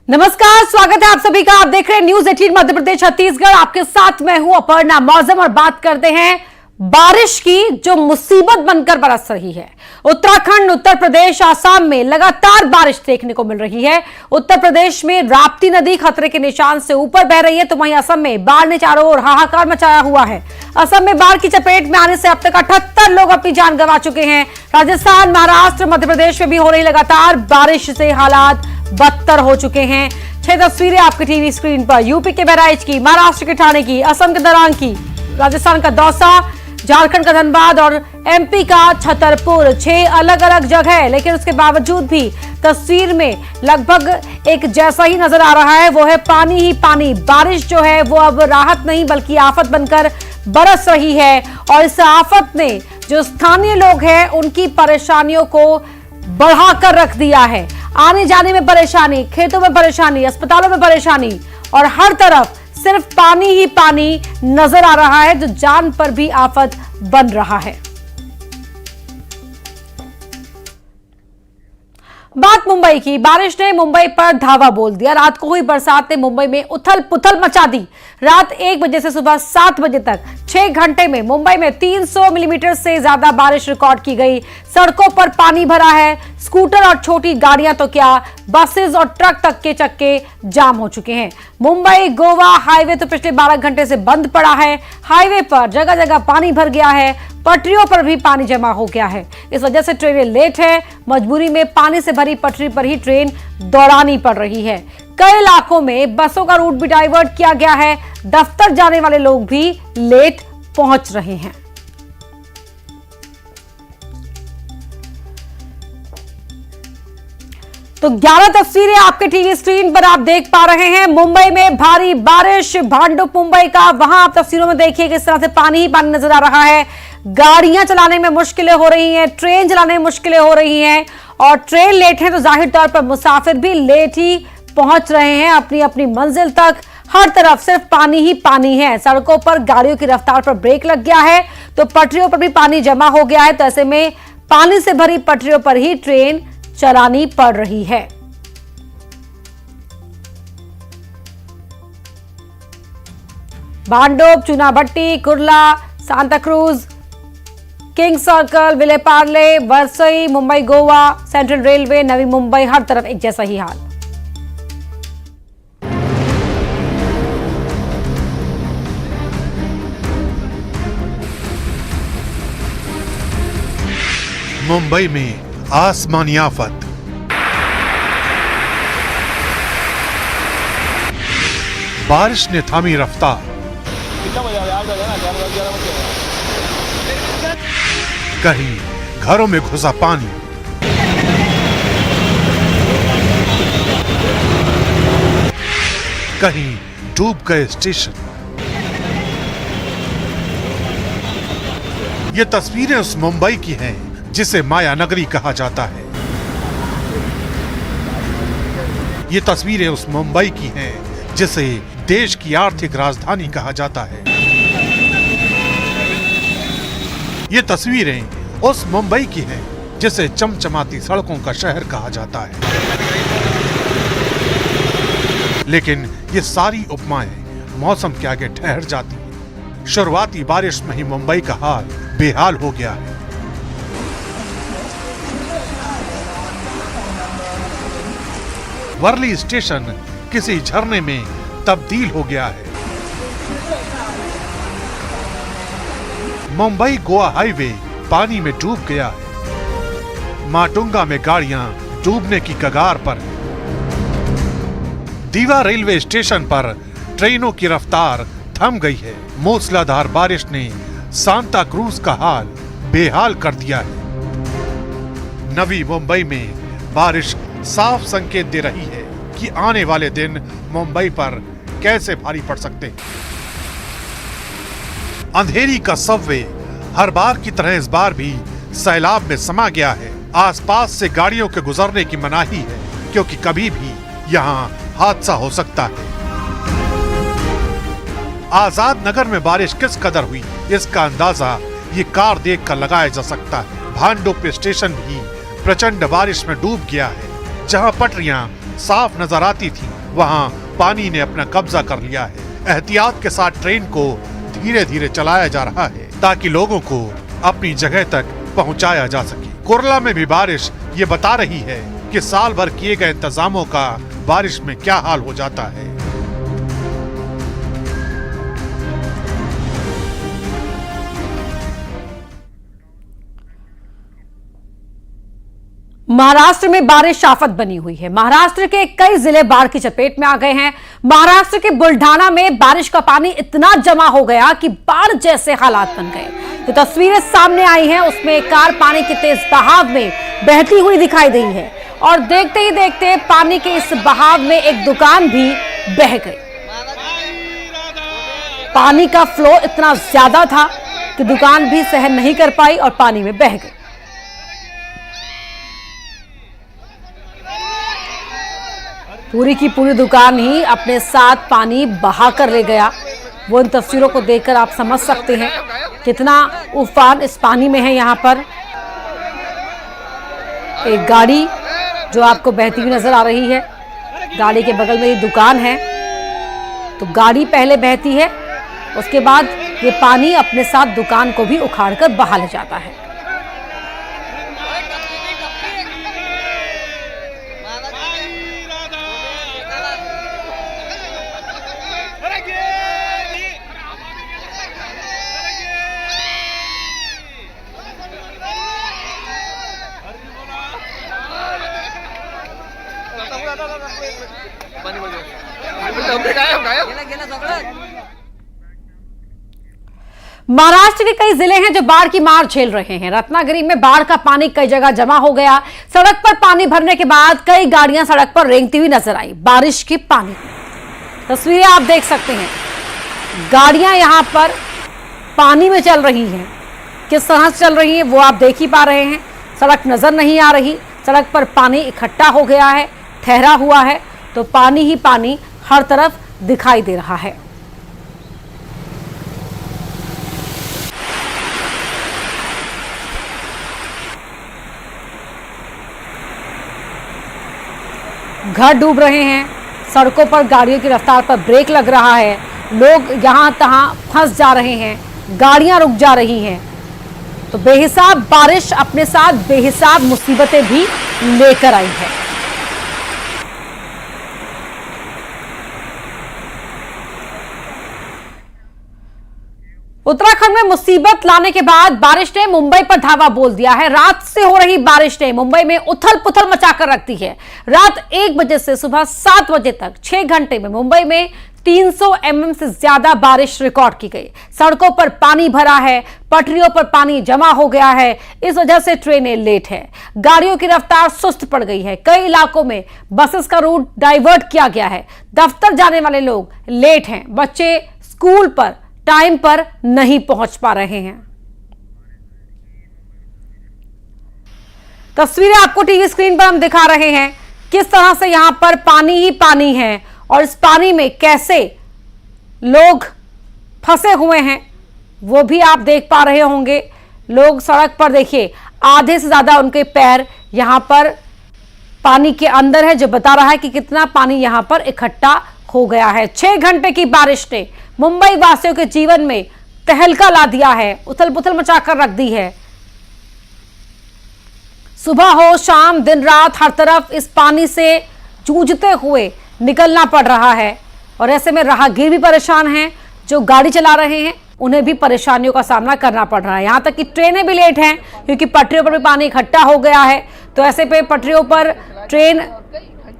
नमस्कार, स्वागत है आप सभी का। आप देख रहे हैं न्यूज 18 मध्य प्रदेश छत्तीसगढ़। आपके साथ मैं हूं अपर्णा मौसम और बात करते हैं बारिश की जो मुसीबत बनकर बरस रही है। उत्तराखंड, उत्तर प्रदेश, आसाम में लगातार बारिश देखने को मिल रही है। उत्तर प्रदेश में राप्ती नदी खतरे के निशान से ऊपर बह रही है, तो वहीं असम में बाढ़ ने चारों ओर हाहाकार मचाया हुआ है। असम में बाढ़ की चपेट में आने से अब तक 78 लोग अपनी जान गंवा चुके हैं। राजस्थान, महाराष्ट्र, मध्य प्रदेश में भी हो रही लगातार बारिश से हालात बदतर हो चुके हैं। 6 तस्वीरें आपकी टीवी स्क्रीन पर। यूपी के बहराइच की, महाराष्ट्र के ठाणे की, असम के दरांग की, राजस्थान का दौसा, झारखंड का धनबाद और एमपी का छतरपुर। 6 अलग अलग जगह है, लेकिन उसके बावजूद भी तस्वीर में लगभग एक जैसा ही नजर आ रहा है, वो है पानी ही पानी। बारिश जो है वो अब राहत नहीं बल्कि आफत बनकर बरस रही है, और इस आफत ने जो स्थानीय लोग हैं उनकी परेशानियों को बढ़ाकर रख दिया है। आने जाने में परेशानी, खेतों में परेशानी, अस्पतालों में परेशानी, और हर तरफ सिर्फ पानी ही पानी नजर आ रहा है, जो जान पर भी आफत बन रहा है। बात मुंबई की। बारिश ने मुंबई पर धावा बोल दिया। रात को हुई बरसात ने मुंबई में उथल पुथल मचा दी। रात 1 बजे से सुबह 7 बजे तक 6 घंटे में मुंबई में 300 मिलीमीटर से ज्यादा बारिश रिकॉर्ड की गई। सड़कों पर पानी भरा है। स्कूटर और छोटी गाड़ियां तो क्या, बसेस और ट्रक तक के चक्के जाम हो चुके हैं। मुंबई गोवा हाईवे तो पिछले 12 घंटे से बंद पड़ा है। हाईवे पर जगह जगह पानी भर गया है। पटरियों पर भी पानी जमा हो गया है। इस वजह से ट्रेनें लेट है। मजबूरी में पानी से भरी पटरी पर ही ट्रेन दौड़ानी पड़ रही है। कई इलाकों में बसों का रूट भी डाइवर्ट किया गया है। दफ्तर जाने वाले लोग भी लेट पहुंच रहे हैं। तो 11 तस्वीरें आपके टीवी स्क्रीन पर आप देख पा रहे हैं। मुंबई में भारी बारिश, भांडुप मुंबई का, वहां आप तस्वीरों में देखिए किस तरह से पानी ही पानी नजर आ रहा है। गाड़ियां चलाने में मुश्किलें हो रही हैं, ट्रेन चलाने में मुश्किलें हो रही हैं, और ट्रेन लेट है तो जाहिर तौर पर मुसाफिर भी लेट ही पहुंच रहे हैं अपनी अपनी मंजिल तक। हर तरफ सिर्फ पानी ही पानी है। सड़कों पर गाड़ियों की रफ्तार पर ब्रेक लग गया है, तो पटरियों पर भी पानी जमा हो गया है। तो ऐसे में पानी से भरी पटरियों पर ही ट्रेन चलानी पड़ रही है। Bhandup, Chunabhatti, Kurla, Santacruz, King Circle, Vile Parle, Vasai, Mumbai Goa, Central Railway, Navi Mumbai, हर तरफ एक जैसा ही हाल। मुंबई में आसमानी आफत। बारिश ने थामी रफ्तार। कहीं घरों में घुसा पानी, कहीं डूब गए स्टेशन। ये तस्वीरें उस मुंबई की हैं जिसे माया नगरी कहा जाता है। ये तस्वीरें उस मुंबई की हैं जिसे देश की आर्थिक राजधानी कहा जाता है। ये तस्वीरें उस मुंबई की हैं जिसे चमचमाती सड़कों का शहर कहा जाता है। लेकिन ये सारी उपमाएं मौसम के आगे ठहर जाती हैं। शुरुआती बारिश में ही मुंबई का हाल बेहाल हो गया है। वर्ली स्टेशन किसी झरने में तब्दील हो गया है। मुंबई गोवा हाईवे पानी में डूब गया है। माटुंगा में गाड़ियां डूबने की कगार पर हैं। दीवा रेलवे स्टेशन पर ट्रेनों की रफ्तार थम गई है। मूसलाधार बारिश ने सांता क्रूज का हाल बेहाल कर दिया है। नवी मुंबई में बारिश साफ संकेत दे रही है कि आने वाले दिन मुंबई पर कैसे भारी पड़ सकते हैं। अंधेरी का सबवे हर बार की तरह इस बार भी सैलाब में समा गया है। आसपास से गाड़ियों के गुजरने की मनाही है, क्योंकि कभी भी यहां हादसा हो सकता है। आजाद नगर में बारिश किस कदर हुई, इसका अंदाजा ये कार देखकर लगाया जा सकता है। भांडुप स्टेशन भी प्रचंड बारिश में डूब गया है। जहां पटरियां साफ नजर आती थी वहां पानी ने अपना कब्जा कर लिया है। एहतियात के साथ ट्रेन को धीरे धीरे चलाया जा रहा है ताकि लोगों को अपनी जगह तक पहुंचाया जा सके। कुरला में भी बारिश ये बता रही है कि साल भर किए गए इंतजामों का बारिश में क्या हाल हो जाता है। महाराष्ट्र में बारिश आफत बनी हुई है। महाराष्ट्र के कई जिले बाढ़ की चपेट में आ गए हैं। महाराष्ट्र के बुल्ढाना में बारिश का पानी इतना जमा हो गया कि बाढ़ जैसे हालात बन गए। जो तस्वीरें सामने आई हैं उसमें एक कार पानी के तेज बहाव में बहती हुई दिखाई दी है और देखते ही देखते पानी के इस बहाव में एक दुकान भी बह गई। पानी का फ्लो इतना ज्यादा था कि दुकान भी सहन नहीं कर पाई और पानी में बह गई। पूरी की पूरी दुकान ही अपने साथ पानी बहा कर ले गया। वो इन तस्वीरों को देखकर आप समझ सकते हैं कितना उफान इस पानी में है। यहाँ पर एक गाड़ी जो आपको बहती हुई नजर आ रही है, गाड़ी के बगल में ये दुकान है, तो गाड़ी पहले बहती है, उसके बाद ये पानी अपने साथ दुकान को भी उखाड़कर बहा ले जाता है। महाराष्ट्र के कई जिले हैं जो बाढ़ की मार झेल रहे हैं। रत्नागिरी में बाढ़ का पानी कई जगह जमा हो गया। सड़क पर पानी भरने के बाद कई गाड़ियां सड़क पर रेंगती हुई नजर आई बारिश के पानी में। तस्वीरें आप देख सकते हैं, गाड़ियां यहां पर पानी में चल रही हैं। किस तरह से चल रही हैं वो आप देख ही पा रहे हैं। सड़क नजर नहीं आ रही, सड़क पर पानी इकट्ठा हो गया है, ठहरा हुआ है, तो पानी ही पानी हर तरफ दिखाई दे रहा है। घर डूब रहे हैं, सड़कों पर गाड़ियों की रफ्तार पर ब्रेक लग रहा है, लोग यहां तहां फंस जा रहे हैं, गाड़ियां रुक जा रही हैं। तो बेहिसाब बारिश अपने साथ बेहिसाब मुसीबतें भी लेकर आई है। उत्तराखंड में मुसीबत लाने के बाद बारिश ने मुंबई पर धावा बोल दिया है। रात से हो रही बारिश ने मुंबई में उथल पुथल मचाकर रख दी है। रात 1 बजे से सुबह 7 बजे तक 6 घंटे में मुंबई में 300 mm से ज्यादा बारिश रिकॉर्ड की गई। सड़कों पर पानी भरा है, पटरियों पर पानी जमा हो गया है। इस वजह से ट्रेनें लेट है, गाड़ियों की रफ्तार सुस्त पड़ गई है। कई इलाकों में बसेस का रूट डाइवर्ट किया गया है। दफ्तर जाने वाले लोग लेट हैं, बच्चे स्कूल पर टाइम पर नहीं पहुंच पा रहे हैं। तस्वीरें आपको टीवी स्क्रीन पर हम दिखा रहे हैं किस तरह से यहां पर पानी ही पानी है और इस पानी में कैसे लोग फंसे हुए हैं वो भी आप देख पा रहे होंगे। लोग सड़क पर देखिए, आधे से ज्यादा उनके पैर यहां पर पानी के अंदर है, जो बता रहा है कि कितना पानी यहां पर इकट्ठा हो गया है। 6 घंटे की बारिश ने मुंबई वासियों के जीवन में तहलका ला दिया है, उथल पुथल मचाकर रख दी है। सुबह हो शाम दिन रात हर तरफ इस पानी से जूझते हुए निकलना पड़ रहा है और ऐसे में राहगीर भी परेशान हैं, जो गाड़ी चला रहे हैं उन्हें भी परेशानियों का सामना करना पड़ रहा है। यहां तक कि ट्रेनें भी लेट हैं क्योंकि पटरियों पर भी पानी इकट्ठा हो गया है। तो ऐसे पे पटरियों पर ट्रेन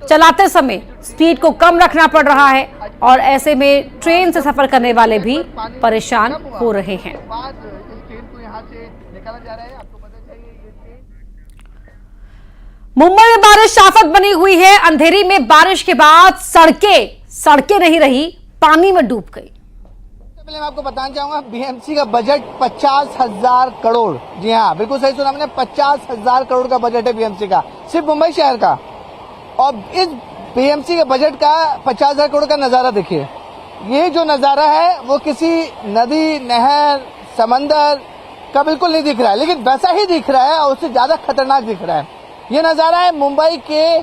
चलाते समय स्पीड को कम रखना पड़ रहा है और ऐसे में ट्रेन से सफर करने वाले भी परेशान हो रहे हैं। मुंबई में बारिश आफत बनी हुई है। अंधेरी में बारिश के बाद सड़कें नहीं रही, पानी में डूब गई। पहले मैं आपको बताना चाहूंगा, बीएमसी का बजट 50,000 करोड़। जी हाँ, बिल्कुल सही सुना हमने, 50,000 करोड़ का बजट है बीएमसी का, सिर्फ मुंबई शहर का। और इस बीएमसी के बजट का 50,000 करोड़ का नजारा देखिए। ये जो नजारा है वो किसी नदी, नहर, समंदर का बिल्कुल नहीं दिख रहा है, लेकिन वैसा ही दिख रहा है और उससे ज्यादा खतरनाक दिख रहा है। ये नजारा है मुंबई के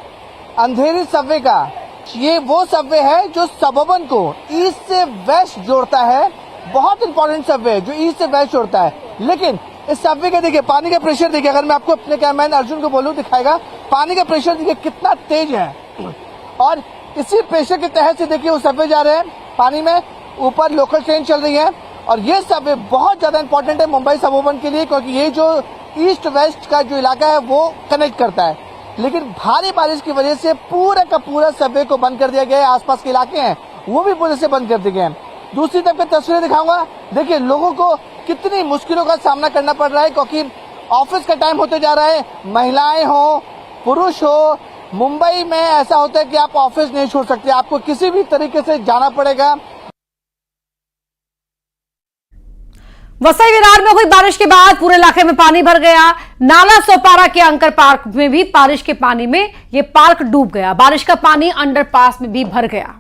अंधेरी सबवे का, ये वो सबवे है जो सबर्बन को ईस्ट से वेस्ट जोड़ता है। बहुत इंपॉर्टेंट सबवे है जो ईस्ट से वेस्ट जोड़ता है। लेकिन इस सबवे के देखिए पानी का प्रेशर देखिए, अगर मैं आपको अपने कैमरामैन अर्जुन को बोलूं दिखाएगा, पानी का प्रेशर देखिए कितना तेज है। और इसी प्रेशर के तहत से देखिए वो सबवे जा रहे हैं पानी में, ऊपर लोकल ट्रेन चल रही है। और ये सबवे बहुत ज्यादा इंपॉर्टेंट है मुंबई सबर्बन के लिए, क्योंकि ये जो ईस्ट वेस्ट का जो इलाका है वो कनेक्ट करता है। लेकिन भारी बारिश की वजह से पूरा का पूरा सबवे को बंद कर दिया गया है। आसपास के इलाके हैं वो भी पुलिस से बंद कर दिए गए हैं। दूसरी तरफ की तस्वीरें दिखाऊंगा, देखिए लोगों को कितनी मुश्किलों का सामना करना पड़ रहा है, क्योंकि ऑफिस का टाइम होते जा रहा है। महिलाएं हो, पुरुष हो, मुंबई में ऐसा होता है कि आप ऑफिस नहीं छोड़ सकते, आपको किसी भी तरीके से जाना पड़ेगा। वसई विरार में हुई बारिश के बाद पूरे इलाके में पानी भर गया। नाला सोपारा के अंकर पार्क में भी बारिश के पानी में ये पार्क डूब गया। बारिश का पानी अंडरपास में भी भर गया।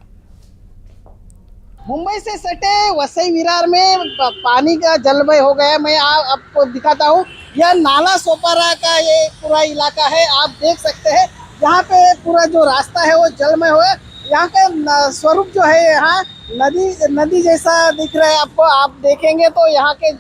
मुंबई से सटे वसई विरार में पानी का जलमय हो गया। मैं आपको दिखाता हूँ, यह नाला सोपारा का ये पूरा इलाका है। आप देख सकते हैं यहाँ पे पूरा जो रास्ता है वो जलमय हुआ। यहाँ का स्वरूप जो है, यहाँ नदी जैसा दिख रहा है आपको। आप देखेंगे तो यहाँ के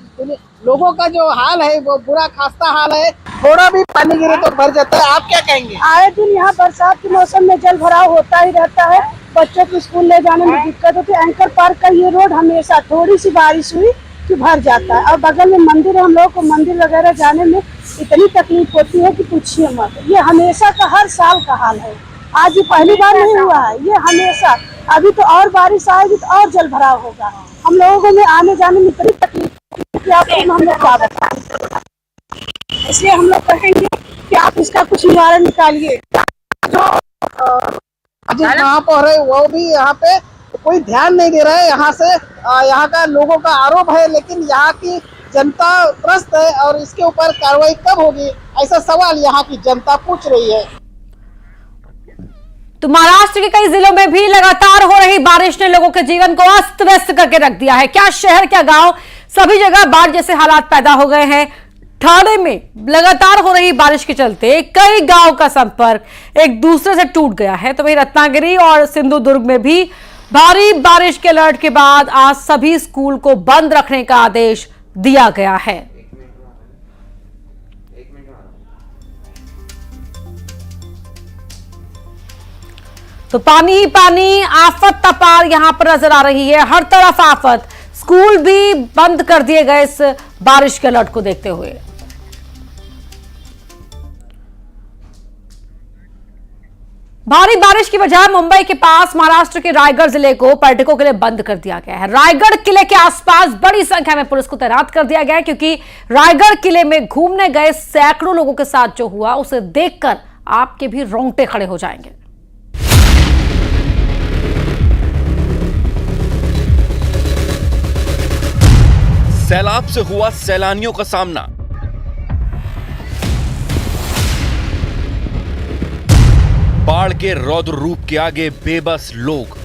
लोगों का जो हाल है वो बुरा खास्ता हाल है। थोड़ा भी पानी गिरे तो भर जाता है। आप क्या कहेंगे? आए दिन यहाँ बरसात के मौसम में जल भराव होता ही रहता है। बच्चों को स्कूल ले जाने में दिक्कत होती है। एंकर पार्क का ये रोड हमेशा थोड़ी सी बारिश हुई कि भर जाता है। और बगल में मंदिर है, हम लोगों को मंदिर वगैरह जाने में इतनी तकलीफ होती है कि पूछिए मत। ये हमेशा का हर साल का हाल है, आज ये पहली बार नहीं हुआ है, ये हमेशा। अभी तो और बारिश आएगी तो और जल भराव होगा। हम लोगों को में आने जाने में इतनी तकलीफ कि आपको हम लोग क्या बताएं। इसलिए हम लोग कहेंगे कि आप इसका कुछ निवारण निकालिए। जो यहाँ पर है वो भी यहाँ पे कोई ध्यान नहीं दे रहा है। यहाँ से यहाँ का लोगों का आरोप है, लेकिन यहाँ की जनता त्रस्त है और इसके ऊपर कार्रवाई कब होगी, ऐसा सवाल यहाँ की जनता पूछ रही है। तो महाराष्ट्र के कई जिलों में भी लगातार हो रही बारिश ने लोगों के जीवन को अस्त व्यस्त करके रख दिया है। क्या शहर क्या गांव, सभी जगह बाढ़ जैसे हालात पैदा हो गए हैं। ठाणे में लगातार हो रही बारिश के चलते कई गांव का संपर्क एक दूसरे से टूट गया है। तो वहीं रत्नागिरी और सिंधुदुर्ग में भी भारी बारिश के अलर्ट के बाद आज सभी स्कूल को बंद रखने का आदेश दिया गया है। तो पानी ही पानी, आफत तपार यहां पर नजर आ रही है। हर तरफ आफत, स्कूल भी बंद कर दिए गए इस बारिश के अलर्ट को देखते हुए। भारी बारिश की वजह मुंबई के पास महाराष्ट्र के रायगढ़ जिले को पर्यटकों के लिए बंद कर दिया गया है। रायगढ़ किले के आसपास बड़ी संख्या में पुलिस को तैनात कर दिया गया है, क्योंकि रायगढ़ किले में घूमने गए सैकड़ों लोगों के साथ जो हुआ उसे देखकर आपके भी रोंगटे खड़े हो जाएंगे। सैलाब से हुआ सैलानियों का सामना। बाढ़ के रौद्र रूप के आगे बेबस लोग।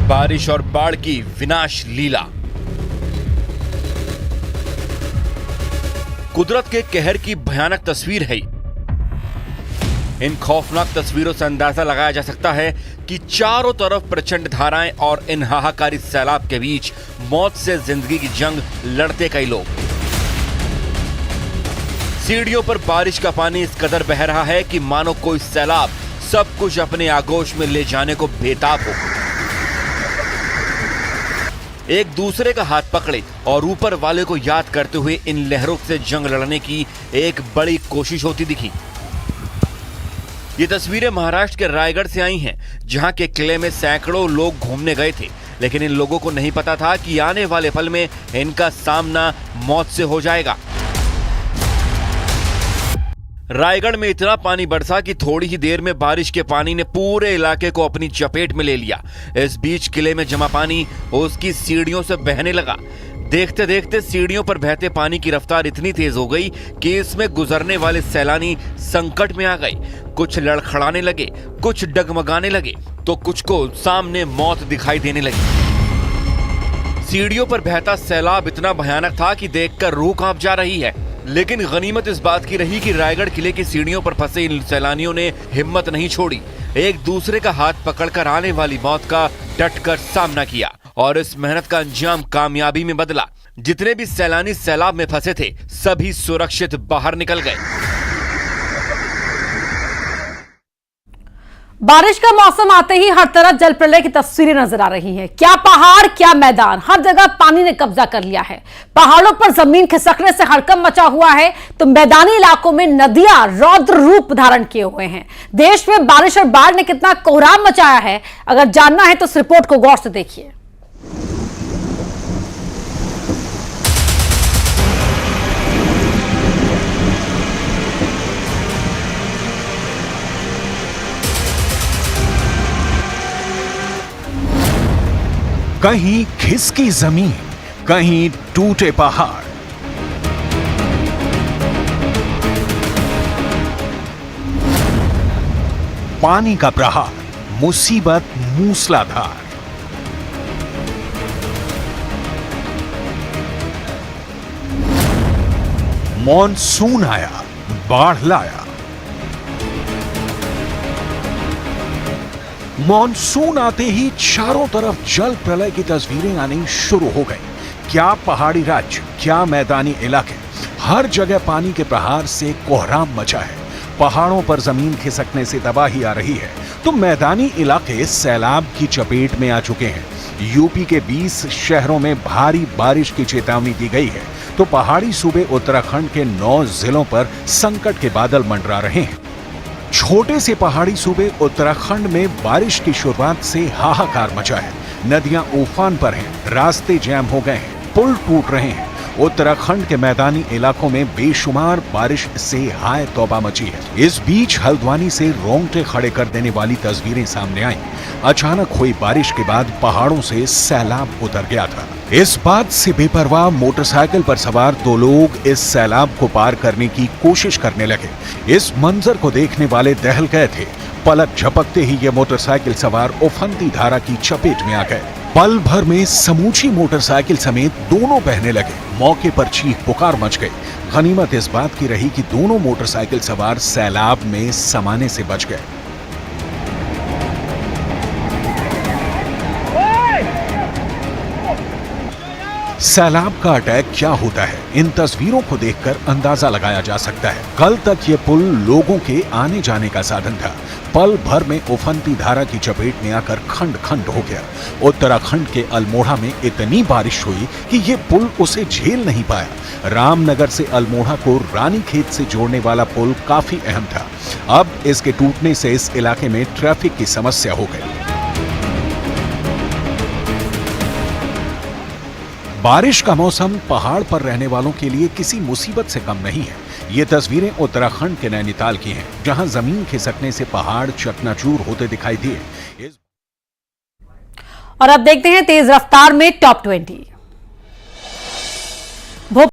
बारिश और बाढ़ की विनाश लीला। कुदरत के कहर की भयानक तस्वीर है। इन खौफनाक तस्वीरों से अंदाजा लगाया जा सकता है कि चारों तरफ प्रचंड धाराएं और इन हाहाकारी सैलाब के बीच मौत से जिंदगी की जंग लड़ते कई लोग। सीढ़ियों पर बारिश का पानी इस कदर बह रहा है कि मानो कोई सैलाब सब कुछ अपने आगोश में ले जाने को बेताब हो। एक दूसरे का हाथ पकड़े और ऊपर वाले को याद करते हुए इन लहरों से जंग लड़ने की एक बड़ी कोशिश होती दिखी। ये तस्वीरें महाराष्ट्र के रायगढ़ से आई हैं, जहां के किले में सैकड़ों लोग घूमने गए थे, लेकिन इन लोगों को नहीं पता था कि आने वाले पल में इनका सामना मौत से हो जाएगा। रायगढ़ में इतना पानी बरसा कि थोड़ी ही देर में बारिश के पानी ने पूरे इलाके को अपनी चपेट में ले लिया। इस बीच किले में जमा पानी उसकी सीढ़ियों से बहने लगा। देखते देखते सीढ़ियों पर बहते पानी की रफ्तार इतनी तेज हो गई कि इसमें गुजरने वाले सैलानी संकट में आ गए। कुछ लड़खड़ाने लगे, कुछ डगमगाने लगे, तो कुछ को सामने मौत दिखाई देने लगी। सीढ़ियों पर बहता सैलाब इतना भयानक था कि देखकर रूह कांप जा रही है। लेकिन गनीमत इस बात की रही कि रायगढ़ किले की सीढ़ियों पर फंसे इन सैलानियों ने हिम्मत नहीं छोड़ी, एक दूसरे का हाथ पकड़कर आने वाली मौत का डटकर सामना किया और इस मेहनत का अंजाम कामयाबी में बदला। जितने भी सैलानी सैलाब में फंसे थे सभी सुरक्षित बाहर निकल गए। बारिश का मौसम आते ही हर तरफ जल प्रलय की तस्वीरें नजर आ रही हैं। क्या पहाड़ क्या मैदान, हर जगह पानी ने कब्जा कर लिया है। पहाड़ों पर जमीन खिसकने से हड़कंप मचा हुआ है तो मैदानी इलाकों में नदियां रौद्र रूप धारण किए हुए हैं। देश में बारिश और बाढ़ ने कितना कोहराम मचाया है, अगर जानना है तो इस रिपोर्ट को गौर से देखिए। कहीं खिसकी जमीन, कहीं टूटे पहाड़, पानी का प्रहार, मुसीबत मूसलाधार। मॉनसून आया, बाढ़ लाया। मॉनसून आते ही चारों तरफ जल प्रलय की तस्वीरें आनी शुरू हो गई। क्या पहाड़ी राज्य, क्या मैदानी इलाके, हर जगह पानी के प्रहार से कोहराम मचा है। पहाड़ों पर जमीन खिसकने से तबाही आ रही है तो मैदानी इलाके सैलाब की चपेट में आ चुके हैं। यूपी के 20 शहरों में भारी बारिश की चेतावनी दी गई है तो पहाड़ी सूबे उत्तराखंड के 9 जिलों पर संकट के बादल मंडरा रहे हैं। छोटे से पहाड़ी सूबे उत्तराखंड में बारिश की शुरुआत से हाहाकार मचा है। नदियां उफान पर हैं, रास्ते जैम हो गए हैं, पुल टूट रहे हैं। उत्तराखंड के मैदानी इलाकों में बेशुमार बारिश से हाय तौबा मची है। इस बीच हल्द्वानी से रोंगटे खड़े कर देने वाली तस्वीरें सामने आई। अचानक हुई बारिश के बाद पहाड़ों से सैलाब उतर गया था। इस बात से बेपरवाह मोटरसाइकिल पर सवार 2 लोग इस सैलाब को पार करने की कोशिश करने लगे। इस मंजर को देखने वाले दहल गए थे। पलक झपकते ही ये मोटरसाइकिल सवार उफनती धारा की चपेट में आ गए। पल भर में समूची मोटरसाइकिल समेत दोनों बहने लगे। मौके पर चीख पुकार मच गई। गनीमत इस बात की रही कि दोनों मोटरसाइकिल सवार सैलाब में समाने से बच गए। सैलाब का अटैक क्या होता है, इन तस्वीरों को देखकर अंदाजा लगाया जा सकता है। कल तक ये पुल लोगों के आने जाने का साधन था। पल भर में उफनती धारा की चपेट में आकर खंड खंड हो गया। उत्तराखंड के अल्मोड़ा में इतनी बारिश हुई कि ये पुल उसे झेल नहीं पाया। रामनगर से अल्मोड़ा को रानीखेत से जोड़ने वाला पुल काफी अहम था। अब इसके टूटने से इस इलाके में ट्रैफिक की समस्या हो गई। बारिश का मौसम पहाड़ पर रहने वालों के लिए किसी मुसीबत से कम नहीं है। ये तस्वीरें उत्तराखंड के नैनीताल की हैं, जहां जमीन खिसकने से पहाड़ चकनाचूर होते दिखाई दिए। और अब देखते हैं तेज रफ्तार में टॉप 20।